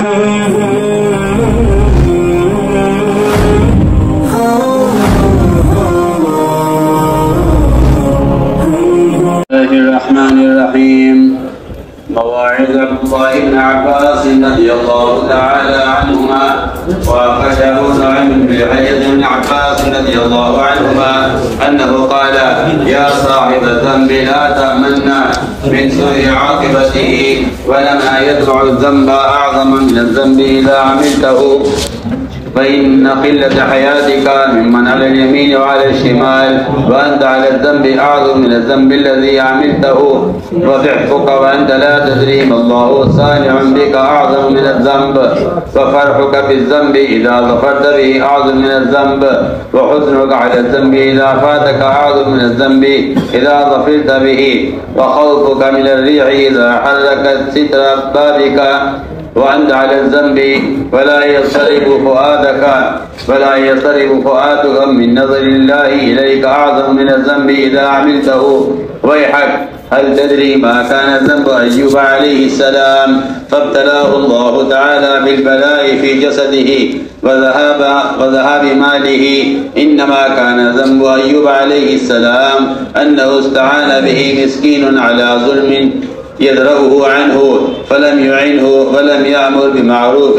الرحمن الرحيم. مواعظ عبد الله بن عباس رضي الله تعالى عنهما. وأخرج أبو نعيم بحديث ابن عباس رضي الله عنهما أنه قال: يا صاحب الذنب لا تأمنا من سوء عاقبته، ولما يدفع الذنب أعظم من الذنب إذا عملته، فإن قلة حياتك ممن على اليمين وعلى الشمال، وأنت على الذنب أعظم من الذنب الذي عملته، وضعفك وأنت لا تدري ما الله صانع بك أعظم من الذنب، وفرحك بالذنب إذا ظفرت به أعظم من الذنب، وحزنك على الذنب إذا فاتك أعظم من الذنب إذا ظفرت به، وخوفك من الريح إذا حركت ستر بابك وأنت على الذنب، ولا يضطرب فؤادك من نظر الله إليك أعظم من الذنب إذا عملته. ويحك، هل تدري ما كان ذنب أيوب عليه السلام؟ فابتلاه الله تعالى بالبلاء في جسده وذهاب ماله. إنما كان ذنب أيوب عليه السلام أنه استعان به مسكين على ظلم يدرأه عنه فلم يعنه ولم يأمر بمعروف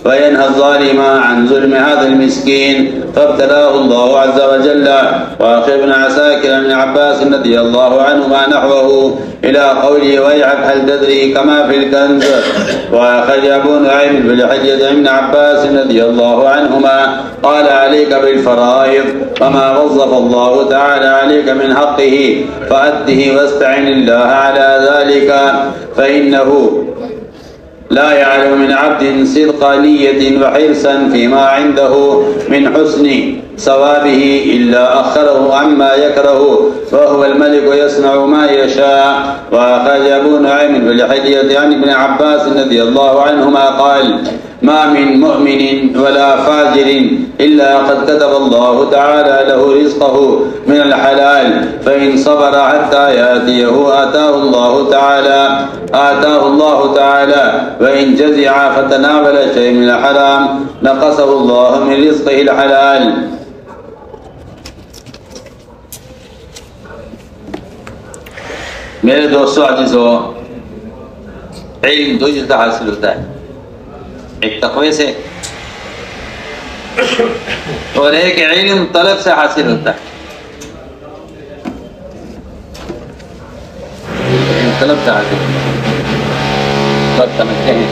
وينهى الظالم عن ظلم هذا المسكين، فابتلاه الله عز وجل. وأخي ابن عساكر بن عباس رضي الله عنهما نحوه إلى قوله: ويحك، هل تدري كما في الكنز. وأخرج أبو نعيم بالحديث ابن عباس رضي الله عنهما قال: عليك بالفرائض، وما وظف الله تعالى عليك من حقه فأده واستعن الله على ذلك، فإنه لا يعلم من عبد صدق نية وحرصا فيما عنده من حسن ثوابه إلا أخره عما يكره، وهو الملك يصنع ما يشاء. وأخرج أبو نعيم بالحديث عن ابن عباس رضي الله عنهما قال: ما من مؤمن ولا فاجر إلا قد كتب الله تعالى له رزقه من الحلال، فإن صبر حتى يأتيه آتاه الله تعالى، وإن جزع فتناول شيء من الحرام نقصه الله من رزقه الحلال. میرے دوستو عزیزو، علم دو جلد حاصل ہوتا ہے، ایک تقوی سے اور ایک علم طلب سے حاصل ہوتا ہے۔ طلب سے حاصل ہوتا ہے، سب سمجھتے ہیں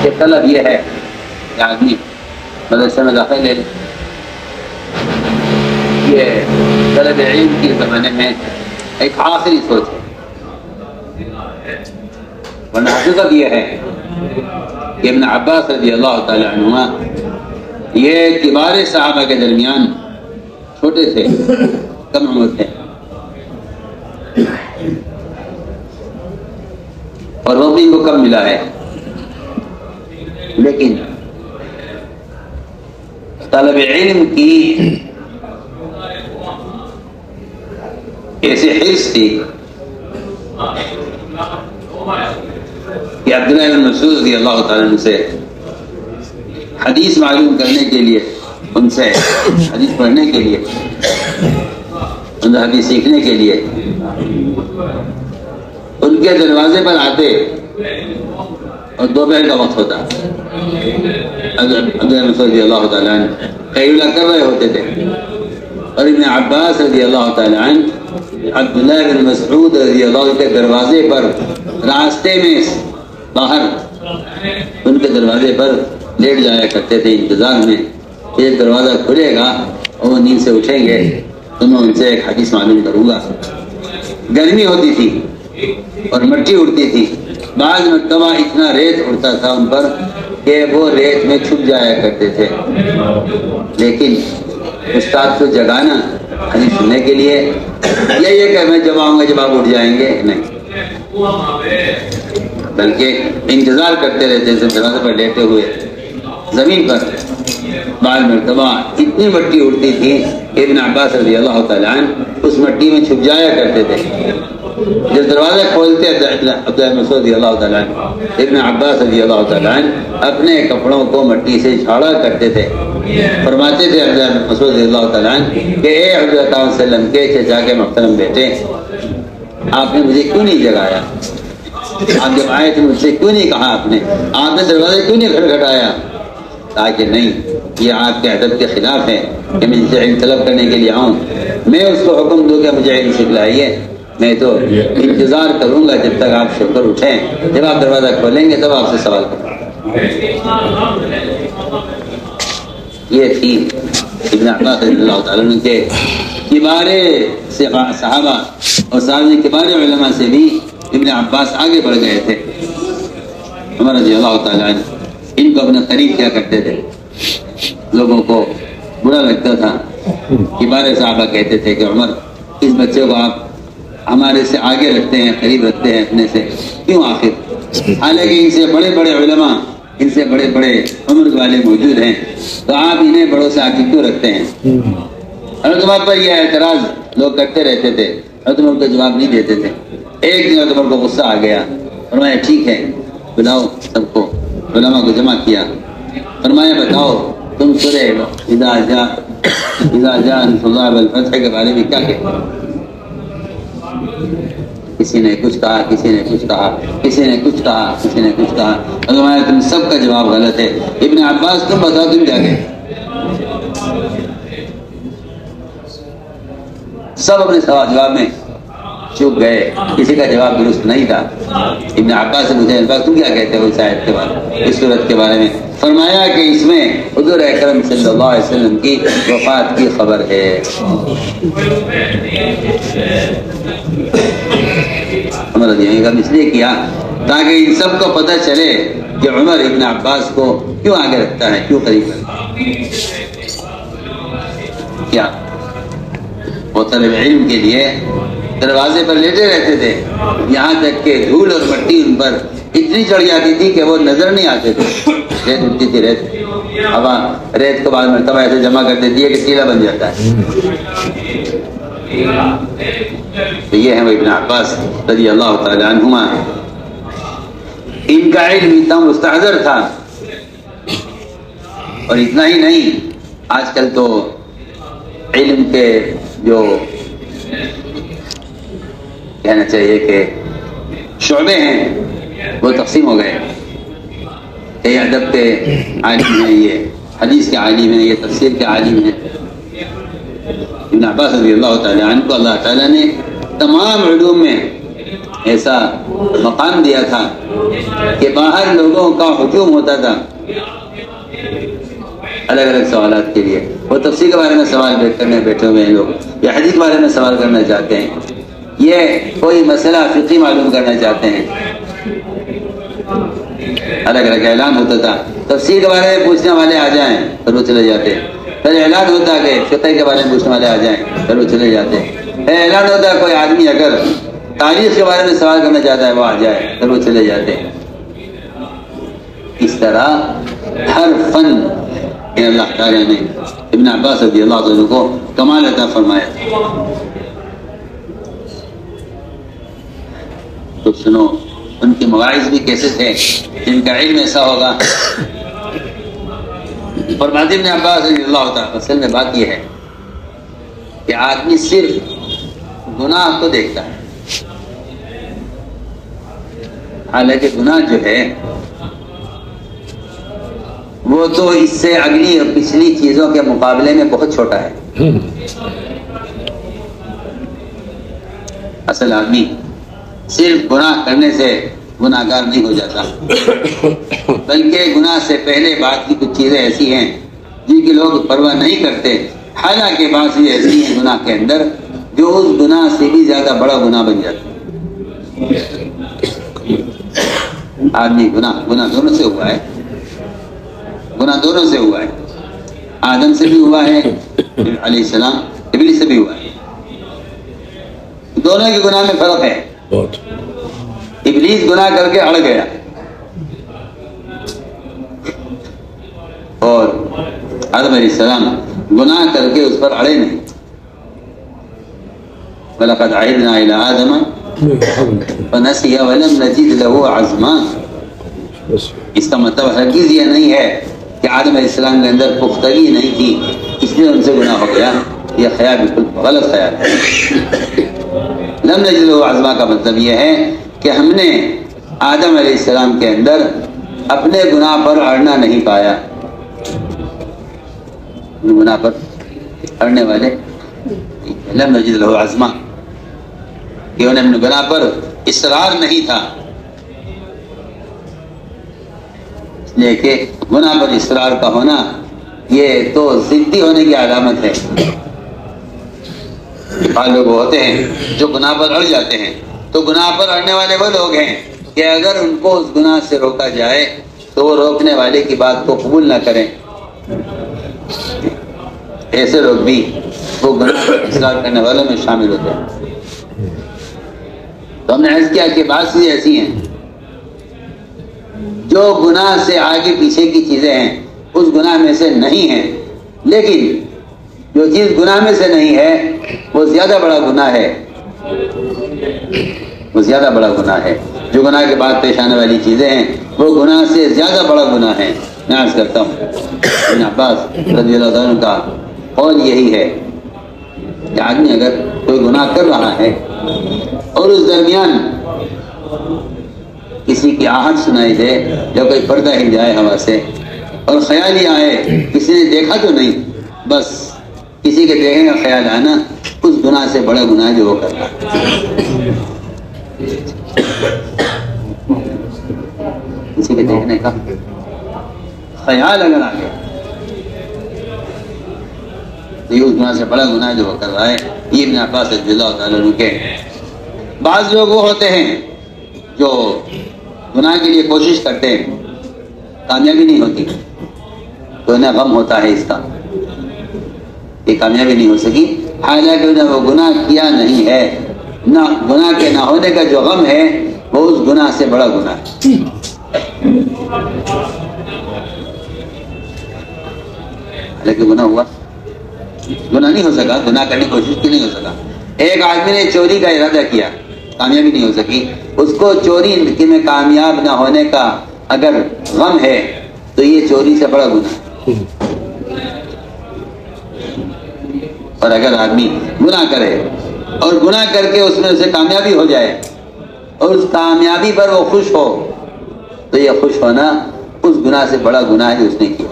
کہ طلب یہ ہے کہ آدمی مدرسے میں داخل لے لے، یہ طلب علم کے زمانے میں ایک آخری سوچ ہے، ورنہ حقیقت یہ ہے کہ ابن عباس رضی اللہ تعالی عنہما یہ کبار صحابہ کے درمیان چھوٹے تھے، کم عمر تھے، اور وقت ان کو کم ملا ہے، لیکن طلب علم کی ایسی حرص تھی کہ عبداللہ بن مسعود رضی اللہ تعالیٰ عنہ سے حدیث معلوم کرنے کے لیے، ان سے حدیث پڑھنے کے لیے، ان سے حدیث سیکھنے کے لیے ان کے دروازے پر آتے، اور دوپہر کا وقت ہوتا، عبداللہ بن مسعود رضی اللہ تعالیٰ عنہ قیلولہ کر رہے ہوتے تھے، اور ابن عباس رضی اللہ تعالیٰ عنہ عبداللہ بن مسعود رضی اللہ عنہ کے دروازے پر، راستے میں باہر ان کے دروازے پر لیٹ جایا کرتے تھے انتظار میں کہ ایک دروازہ کھلے گا اور وہ نیند سے اٹھیں گے تو میں ان سے ایک حدیث معلوم کروں گا۔ گرمی ہوتی تھی اور مٹی اڑتی تھی، بعض مرتبہ اتنا ریت اڑتا تھا ان پر کہ وہ ریت میں چھپ جایا کرتے تھے، لیکن استاد کو جگانا حدیث سننے کے لیے یہ کہ میں جب آؤں گا جب آپ اٹھ جائیں گے، نہیں، بلکہ انتظار کرتے رہتے تھے دروازے پر لیٹے ہوئے زمین پر۔ بعض مرتبہ اتنی مٹی اڑتی تھی کہ ابن عباس رضی اللہ تعالیٰ عنہ اس مٹی میں چھپ جایا کرتے تھے، جب دروازہ کھولتے عبداللہ مسعود رضی اللہ تعالیٰ عنہ، ابن عباس رضی اللہ تعالیٰ عنہ اپنے کپڑوں کو مٹی سے جھاڑا کرتے تھے. فرماتے تھے عبداللہ مسعود رضی اللہ تعالیٰ عنہ کہ اے حضور صلی اللہ علیہ وسلم کے چچا کے محترم بیٹے، آپ نے مجھے کیوں نہیں جگایا؟ آپ جب آئے تھے مجھ سے کیوں نہیں کہا؟ آپ نے دروازہ کیوں نہیں کھٹکھٹایا؟ تاکہ نہیں، یہ آپ کے ادب کے خلاف ہے کہ میں ان سے علم طلب کرنے کے لیے آؤں. میں اس کو حکم دوں کہ مجھے علم سکھلائیے، میں تو انتظار کروں گا جب تک آپ شکر اٹھیں. جب آپ دروازہ کھولیں گے تب آپ سے سوال کروں. یہ تھی ابن عباس رضی اللہ تعالیٰ عنہ کے کبار صحابہ اور صحابہ کبار علماء سے بھی ابن عباس آگے بڑھ گئے تھے. عمر رضی اللہ تعالیٰ عنہ ان کو اپنے قریب کیا کرتے تھے. لوگوں کو برا لگتا تھا. کبار صحابہ کہتے تھے کہ عمر، اس بچے کو آپ ہمارے سے آگے رکھتے ہیں، قریب رکھتے ہیں اپنے سے، کیوں آخر؟ حالانکہ ان سے بڑے بڑے علماء، ان سے بڑے بڑے عمر والے موجود ہیں، تو آپ انہیں بڑوں سے آگے کیوں رکھتے ہیں؟ حضرت عمر پر یہ اعتراض لوگ کرتے رہتے تھے. حضرت عمر کو جواب نہیں دیتے تھے. ایک دن حضرت عمر کو غصہ آ گیا. فرمایا ٹھیک ہے، بلاؤ سب کو. علماء کو جمع کیا. فرمایا بتاؤ تم سورہ اذا جاء نصر اللہ والفتح کے بارے میں کیا کہتے ہو؟ کسی نے کچھ کہا، کسی نے کچھ کہا، کسی نے کچھ کہا، کسی نے کچھ کہا. فرمایا تم سب کا جواب غلط ہے. ابن عباس تم بتاؤ تم کیا کہتے؟ سب اپنے جواب میں چپ گئے. کسی کا جواب درست نہیں تھا. ابن عباس سے پوچھا تم کیا کہتے ہو اس آیت کے بارے میں، اس صورت کے بارے میں؟ فرمایا کہ اس میں حضور اکرم صلی اللہ علیہ وسلم کی وفات کی خبر ہے. عمر اس لیے کیا تاکہ ان سب کو پتہ چلے کہ عمر ابن عباس کو کیوں آگے رکھتا ہے، کیوں قریب رکھتا ہے. کیا وہ طالب علم کے لیے دروازے پر لیٹے رہتے تھے، یہاں تک کہ دھول اور مٹی ان پر اتنی چڑھ جاتی تھی کہ وہ نظر نہیں آتے تھے. ریت اٹھتی تھی، ریت ہوا ریت کو بعد مرتبہ ایسے جمع کر دیتی ہے کہ ٹیلا بن جاتا ہے. تو یہ ہے وہ ابن عباس رضی اللہ تعالی عنہما. ان کا علم اتنا مستحضر تھا. اور اتنا ہی نہیں، آج کل تو علم کے جو کہنا چاہیے کہ شعبے ہیں وہ تقسیم ہو گئے. یہ ادب کے عالم ہیں، یہ حدیث کے عالم ہیں، یہ تفسیر کے عالم ہیں. ابن عباس رضی اللہ تعالیٰ عنہ کو اللہ تعالیٰ نے تمام علوم میں ایسا مقام دیا تھا کہ باہر لوگوں کا ہجوم ہوتا تھا الگ الگ سوالات کے لیے. وہ تفسیر کے بارے میں سوال کرنے بیٹھے ہوئے ہیں لوگ، یا حدیث کے بارے میں سوال کرنا چاہتے ہیں، یہ کوئی مسئلہ فقہی معلوم کرنا چاہتے ہیں. الگ الگ اعلان ہوتا تھا. تفسیر کے بارے میں پوچھنے والے آ جائیں پھر وہ چلے جاتے. پھر اعلان ہوتا کہ فقہ کے بارے میں پوچھنے والے آ جائیں پھر وہ چلے جاتے. اعلان ہوتا کوئی آدمی اگر تاریخ کے بارے میں سوال کرنا چاہتا ہے وہ آ جائے پھر وہ چلے جاتے. اس طرح ہر فن اللہ تعالیٰ نے ابن عباس رضی اللہ عنہ کو کمال عطا فرمایا. تو سنو ان کے مواعظ بھی کیسے تھے، جن کا علم ایسا ہوگا. فرماتے ابن عباس رضی اللہ تعالیٰ اصل میں بات یہ ہے کہ آدمی صرف گناہ کو دیکھتا ہے، حالانکہ گناہ جو ہے وہ تو اس سے اگلی اور پچھلی چیزوں کے مقابلے میں بہت چھوٹا ہے. اصل آدمی صرف گناہ کرنے سے گناہگار نہیں ہو جاتا، بلکہ گناہ سے پہلے بعد کی کچھ چیزیں ایسی ہیں جن کی لوگ پرواہ نہیں کرتے. حالانکہ بعض چیزیں ایسی ہیں گناہ کے اندر جو اس گناہ سے بھی زیادہ بڑا گناہ بن جاتا ہے. آدمی گناہ دونوں سے ہوا ہے، گناہ دونوں سے ہوا ہے. آدم سے بھی ہوا ہے علیہ السلام، ابلیس سے بھی ہوا ہے. دونوں کے گناہ میں فرق ہے. ابلیس گناہ کر کے اڑ گیا اور آدم علیہ السلام گناہ کر کے اس پر اڑے نہیں. وَلَقَدْ عَهِدْنَا إِلَىٰ آدَمَ فنسی ولم نجد له عزما، اس کا مطلب ہرگز یہ نہیں ہے کہ آدم علیہ السلام کے اندر پختگی نہیں تھی اس لیے ان سے گناہ ہو گیا، یہ خیال بالکل غلط خیال ہے۔ لم نجد له عزما کا مطلب یہ ہے کہ ہم نے آدم علیہ السلام کے اندر اپنے گناہ پر اڑنا نہیں پایا، گناہ پر اڑنے والے لم نجد له عزما کہ انہیں اپنے گناہ پر اصرار نہیں تھا، اس لیے کہ گناہ پر اصرار کا ہونا یہ تو ضدی ہونے کی علامت ہے۔ بعض لوگ ہوتے ہیں جو گناہ پر اڑ جاتے ہیں، تو گناہ پر اڑنے والے وہ لوگ ہیں کہ اگر ان کو اس گناہ سے روکا جائے تو وہ روکنے والے کی بات کو قبول نہ کریں، ایسے لوگ بھی وہ گناہ پر اصرار کرنے والوں میں شامل ہوتے ہیں۔ تو ہم نے عرض کیا کہ بعض چیزیں ایسی ہیں جو گناہ سے آگے پیچھے کی چیزیں ہیں، اس گناہ میں سے نہیں ہیں، لیکن جو چیز گناہ میں سے نہیں ہے وہ زیادہ بڑا گناہ ہے، وہ زیادہ بڑا گناہ ہے۔ جو گناہ کے بعد پیش آنے والی چیزیں ہیں وہ گناہ سے زیادہ بڑا گناہ ہے۔ میں عرض کرتا ہوں ابن عباس رضی اللہ عنہ کا قول یہی ہے کہ آدمی اگر کوئی گناہ کر رہا ہے اور اس درمیان کسی کی آہٹ سنائی دے یا کوئی پردہ ہل جائے ہوا سے اور خیال ہی آئے کسی نے دیکھا تو نہیں، بس کسی کے دیکھنے کا خیال آنا، اس گناہ سے بڑا گناہ جو وہ کر رہا ہے۔ کسی کے دیکھنے کا خیال اگر آ گیا تو یہ اس گناہ سے بڑا گناہ جو وہ کر رہا ہے۔ یہ ابن عباس رضی اللہ تعالیٰ عنہ کے۔ بعض لوگ وہ ہوتے ہیں جو گناہ کے لیے کوشش کرتے ہیں، کامیابی نہیں ہوتی تو انہیں غم ہوتا ہے اس کا کہ کامیابی نہیں ہو سکی، حالانکہ انہیں وہ گناہ کیا نہیں ہے، نہ گناہ کے نہ ہونے کا جو غم ہے وہ اس گناہ سے بڑا گناہ ہے۔ حالانکہ گناہ ہوا، گناہ نہیں ہو سکا، گناہ کرنے کی کوشش کی نہیں ہو سکا۔ ایک آدمی نے چوری کا ارادہ کیا، کامیابی نہیں ہو سکی، اس کو چوری میں کامیاب نہ ہونے کا اگر غم ہے تو یہ چوری سے بڑا گناہ ہے۔ اور اگر آدمی گناہ کرے اور گناہ کر کے اس میں اسے کامیابی ہو جائے اور اس کامیابی پر وہ خوش ہو تو یہ خوش ہونا اس گناہ سے بڑا گناہ ہے جو اس نے کیا۔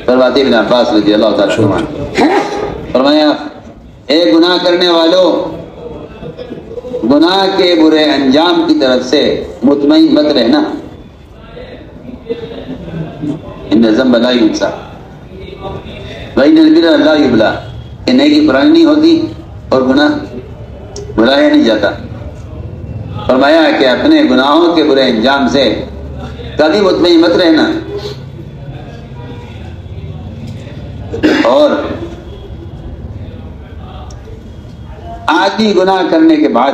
فرماتے ابن عباس رضی اللہ تعالیٰ عنہ، فرمایا اے گناہ کرنے والوں، گناہ کے برے انجام کی طرف سے مطمئن مت رہنا، ان الذنب لا ينسى وان البر لا يبلى، کہ نیکی پرانی نہیں ہوتی اور گناہ بھلایا نہیں جاتا۔ فرمایا کہ اپنے گناہوں کے برے انجام سے کبھی مطمئن مت رہنا، اور آدمی گناہ کرنے کے بعد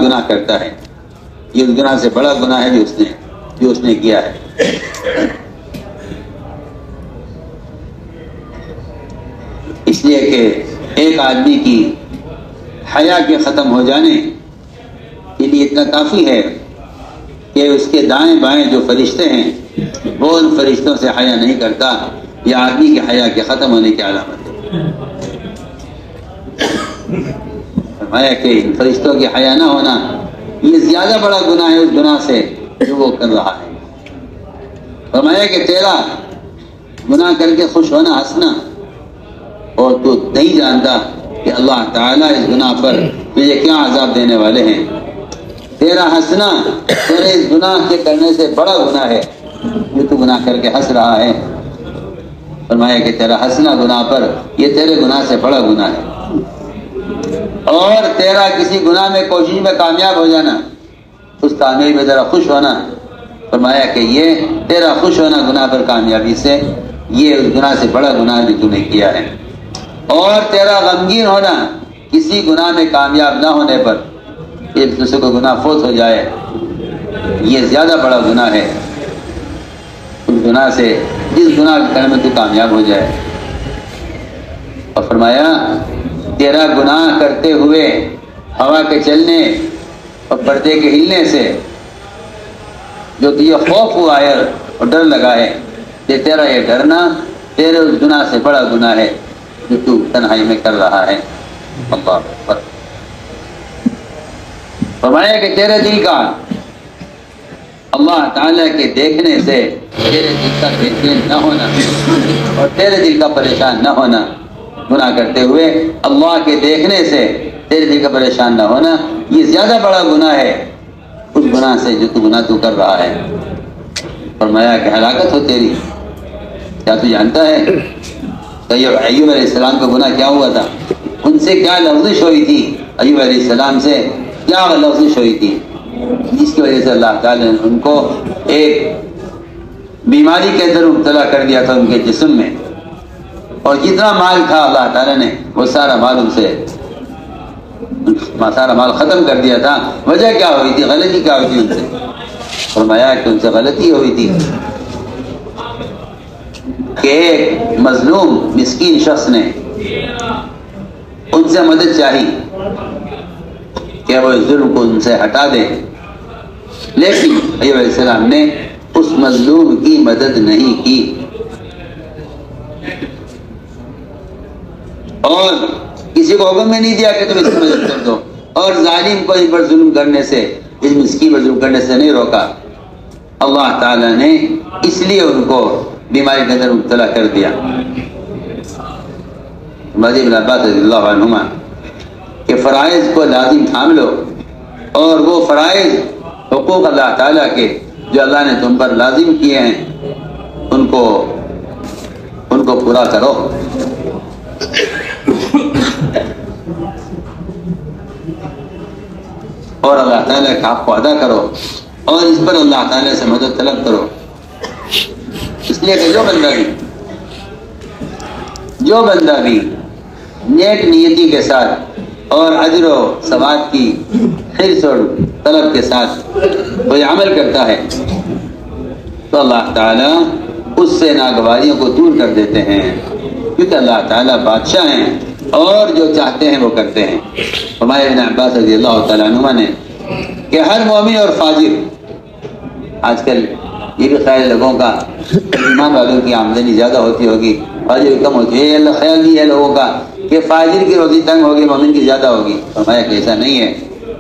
گناہ کرتا ہے، یہ اس گناہ سے بڑا گناہ ہے جو اس نے کیا ہے۔ اس لیے کہ ایک آدمی کی حیا کے ختم ہو جانے کے لیے اتنا کافی ہے کہ اس کے دائیں بائیں جو فرشتے ہیں وہ ان فرشتوں سے حیا نہیں کرتا، یہ آدمی کے حیا کے ختم ہونے کی علامت ہے۔ فرمایا کہ ان فرشتوں کی حیا نہ ہونا یہ زیادہ بڑا گناہ ہے اس گناہ سے جو وہ کر رہا ہے۔ فرمایا کہ تیرا گناہ کر کے خوش ہونا، ہنسنا، اور تو نہیں جانتا کہ اللہ تعالیٰ اس گناہ پر تجھے کیا عذاب دینے والے ہیں۔ تیرا ہنسنا تیرے اس گناہ کے کرنے سے بڑا گناہ ہے جو تو گناہ کر کے ہنس رہا ہے۔ فرمایا کہ تیرا ہنسنا گناہ پر یہ تیرے گناہ سے بڑا گناہ ہے، اور تیرا کسی گناہ میں کوشش میں کامیاب ہو جانا، اس کامیابی میں ذرا خوش ہونا، فرمایا کہ یہ تیرا خوش ہونا گناہ پر کامیابی سے یہ اس گناہ سے بڑا گناہ جو تو نے کیا ہے، اور تیرا غمگین ہونا کسی گناہ میں کامیاب نہ ہونے پر، ایک دوسرے کو گناہ فوت ہو جائے، یہ زیادہ بڑا گناہ ہے اس گناہ سے جس گناہ کے کرنے میں تو کامیاب ہو جائے۔ اور فرمایا تیرا گناہ کرتے ہوئے ہوا کے چلنے اور پردے کے ہلنے سے جو تجھے خوف ہوا ہے اور ڈر لگا ہے، کہ تیرا یہ ڈرنا تیرے اس گناہ سے بڑا گناہ ہے جو تو تنہائی میں کر رہا ہے۔ اللہ اکبر۔ فرمایا کہ تیرے دل کا اللہ تعالیٰ کے دیکھنے سے تیرے دل کا بے چین نہ ہونا اور تیرے دل کا پریشان نہ ہونا، گناہ کرتے ہوئے اللہ کے دیکھنے سے تیرے دل کا پریشان نہ ہونا، یہ زیادہ بڑا گناہ ہے اس گناہ سے جو تو گناہ تو کر رہا ہے۔ فرمایا کہ ہلاکت ہو تیری، کیا تو جانتا ہے ایوب علیہ السلام کا گناہ کیا ہوا تھا؟ ان سے کیا لفظش ہوئی تھی؟ ایوب علیہ السلام سے کیا لفظش ہوئی تھی جس کی وجہ سے اللہ تعالیٰ نے ان کو ایک بیماری کے اندر مبتلا کر دیا تھا ان کے جسم میں، اور جتنا مال تھا اللہ تعالیٰ نے وہ سارا مال ختم کر دیا تھا۔ وجہ کیا ہوئی تھی؟ غلطی کیا ہوئی تھی ان سے؟ فرمایا کہ ان سے غلطی ہوئی تھی کہ ایک مظلوم مسکین شخص نے ان سے مدد چاہی کہ وہ ظلم کو ان سے ہٹا دیں، لیکن ایوب علیہ السلام نے اس مظلوم کی مدد نہیں کی اور کسی کو حکم میں نہیں دیا کہ تم اس کی مدد کر دو، اور ظالم کو اس پر ظلم کرنے سے، اس مسکین پر ظلم کرنے سے نہیں روکا۔ اللہ تعالیٰ نے اس لیے ان کو بیماری کے اندر مبتلا کر دیا۔ مجھے ابن عباس رضی اللہ عنہما کہ فرائض کو لازم تھام لو، اور وہ فرائض حقوق اللہ تعالیٰ کے جو اللہ نے تم پر لازم کیے ہیں ان کو پورا کرو۔ اور اللہ تعالیٰ کا حق کو ادا کرو، اور اس پر اللہ تعالیٰ سے مدد طلب کرو۔ اس لیے کہ جو بندہ بھی نیک نیتی کے ساتھ اور اجر و ثواب کی حرص اور طلب کے ساتھ کوئی عمل کرتا ہے تو اللہ تعالیٰ اس سے ناگواریوں کو دور کر دیتے ہیں، کیونکہ اللہ تعالیٰ بادشاہ ہیں اور جو چاہتے ہیں وہ کرتے ہیں۔ ہمارے ابن عباس رضی اللہ تعالیٰ عنہ نے کہ ہر مومن اور فاجر، آج کل یہ بھی خیال لوگوں کا ایمان والوں کی آمدنی زیادہ ہوتی ہوگی، فاجر کم ہوتی ہے، اللہ خیال نہیں ہے لوگوں کا کہ فاجر کی روزی تنگ ہوگی مومن کی زیادہ ہوگی۔ فرمایا کہ ایسا نہیں ہے،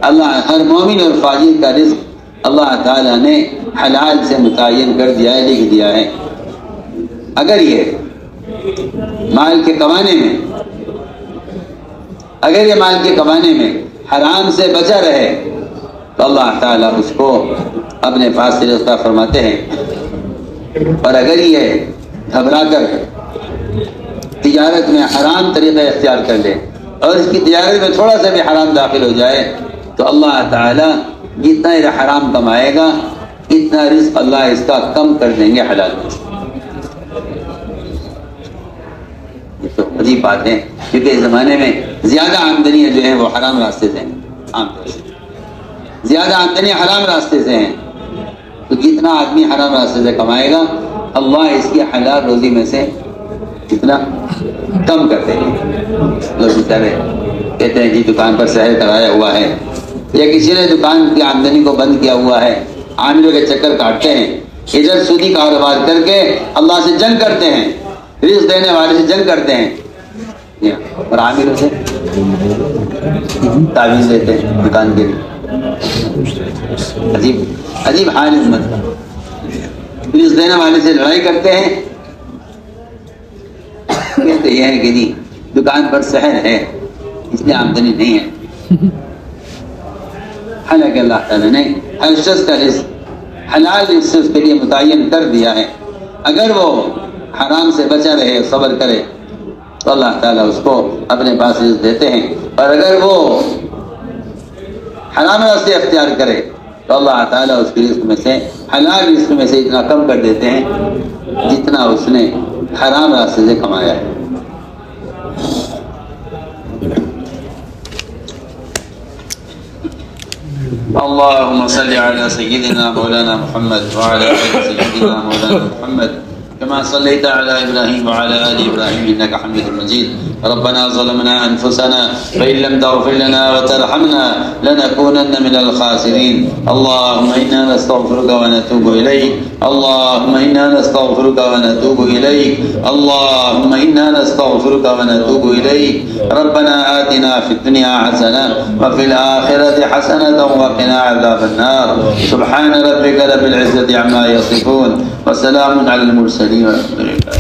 اللہ ہر مومن اور فاجر کا رزق اللہ تعالیٰ نے حلال سے متعین کر دیا ہے، لکھ دیا ہے۔ اگر یہ مال کے کمانے میں حرام سے بچا رہے تو اللہ تعالیٰ اس کو اپنے پاس سے رزق فرماتے ہیں، اور اگر یہ گھبرا کر تجارت میں حرام طریقہ اختیار کر لے اور اس کی تجارت میں تھوڑا سا بھی حرام داخل ہو جائے تو اللہ تعالیٰ جتنا حرام کمائے گا اتنا رزق اللہ اس کا کم کر دیں گے حلال میں۔ یہ تو عجیب بات ہے، کیونکہ اس زمانے میں زیادہ آمدنیاں جو ہیں وہ حرام راستے سے ہیں، عام طور سے زیادہ آمدنی حرام راستے سے ہیں، تو جتنا آدمی حرام راستے سے کمائے گا اللہ اس کی حلال روزی میں سے کتنا کم کر دیں گے۔ لوگ بیچارے کہتے ہیں جی دکان پر سحر کرایا ہوا ہے، یا کسی نے دکان کی آمدنی کو بند کیا ہوا ہے، عاملوں کے چکر کاٹتے ہیں، ادھر سودی کاروبار کر کے اللہ سے جنگ کرتے ہیں، رزق دینے والے سے جنگ کرتے ہیں، اور عاملوں سے تعویذ لیتے ہیں دکان کے لیے۔ عجیب حال امت کا، رزق دینے والے سے لڑائی کرتے ہیں، کہتے یہ ہے کہ جی دکان پر سحر ہے اس لیے آمدنی نہیں ہے، حالانکہ اللہ تعالیٰ نے ہر شخص کا رزق حلال رزق سے اس کے لیے متعین کر دیا ہے۔ اگر وہ حرام سے بچا رہے، صبر کرے تو اللہ تعالیٰ اس کو اپنے پاس رزق دیتے ہیں، اور اگر وہ حرام راستے اختیار کرے تو اللہ تعالیٰ اس کی رزق میں سے، حلال رزق میں سے اتنا کم کر دیتے ہیں جتنا اس نے حرام راستے سے کمایا ہے۔ اللهم صل على سيدنا مولانا محمد وعلى آل سيدنا مولانا محمد كما صليت على إبراهيم وعلى آل إبراهيم إنك حميد مجيد. ربنا ظلمنا أنفسنا فإن لم تغفر لنا وترحمنا لنكونن من الخاسرين. اللهم إنا نستغفرك ونتوب إليك. اللهم إنا نستغفرك ونتوب إليك. اللهم إنا نستغفرك ونتوب إليك. ربنا آتنا في الدنيا حسنة وفي الآخرة حسنة وقنا عذاب النار. سبحان ربك رب العزة عما يصفون وسلام على المرسلين والحمد لله.